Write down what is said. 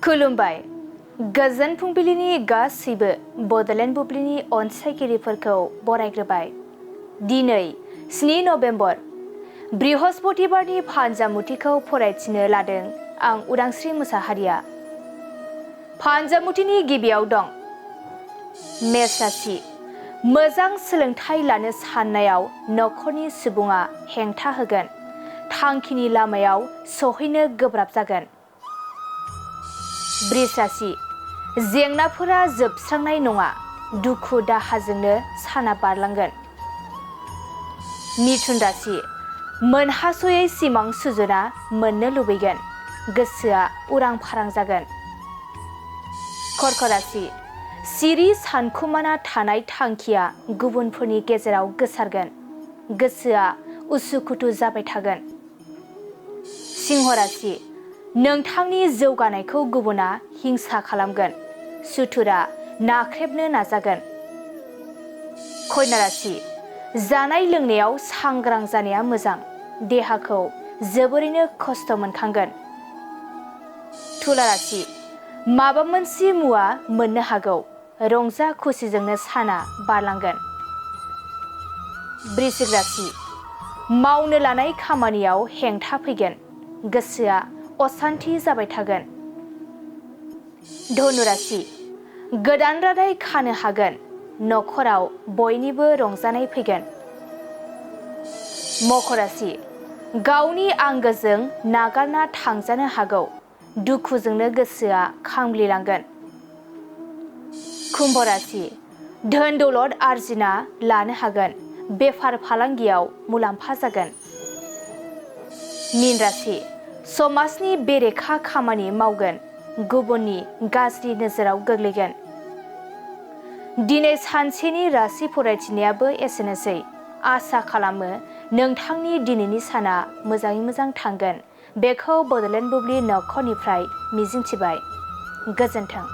खुलुमबाय गोजोन फुंबिलिनि गासैबो बडलेण्ड बुब्लिनि अनसायगिरिफोरखौ बरायग्रोबाय। दिनै 7 नभेम्बर बृहस्पतिबारनि फानजामुथिखौ फरायथिनो लादों आं उदांस्रि मुसाहारिया। फानजामुथिनि गिबियाव दं मेष राशि। मोजां सोलोंथाइ लानो साननायाव नखरनि सुबुङा हेंथा होगोन। थांखिनि लामायाव सहैनो गोब्राब जागोन। वृष राशि। जेंनाफोरा जोबस्रांनाय नङा, दुखु दाहाजोंनो साना बारलांगोन। मिथुन राशि। मोनहासयै सिमां सुजुना मोननो लुबैगोन, गोसोआ उरां फारां जागोन। कर्क राशि। सिरि सानखुमाना थानाय थांखिया गुबुनफोरनि गेजेराव गोसारगोन, गोसोआ उसुखुथु जाबाय थागोन। सिंह राशि। नोंथांनि जौगानायखौ गुबुना हिंसा खालामगोन, सुथुरा नाख्रेबनो नाजागोन। कन्या राशि। जानाय लोंनायाव सांग्रां जानाया मोजां, देहाखौ जोबोरैनो खस्थ' मोनखांगोन। तुला राशि। माबा मोनसे मुवा मोननो हागौ, रंजा खुसिजोंनो साना बारलांगोन। वृश्चिक राशि। मावनो लानाय खामानियाव हेंथा फैगोन, गोसोआ असान्थि जाबाय थागोन। धनु राशि। गोदान रादाय खानो हागोन, नखराव बयनिबो रंजानाय फैगोन। मकर राशि। गावनि आंगोजों नागारना थांजानो हागौ, दुखुजोंनो गोसोआ खामग्लिलांगोन। कुम्भ राशि। धोन दौलत आरजिना लानो हागोन, बेफार फालांगियाव मुलाम्फा जागोन। मीन राशि। समाजनि बेरेखा खामानि मावगोन, गुबुननि गाज्रि नोजोराव गोग्लैगोन। दिनै सानसेनि राशि फरायथिनायाबो एसेनोसै। आसा खालामो नोंथांनि दिनैनि साना मोजाङै मोजां थांगोन। बेखौ बडलेण्ड बुब्लि नखरनिफ्राय मिजिंथिबाय। गोजोन्थों।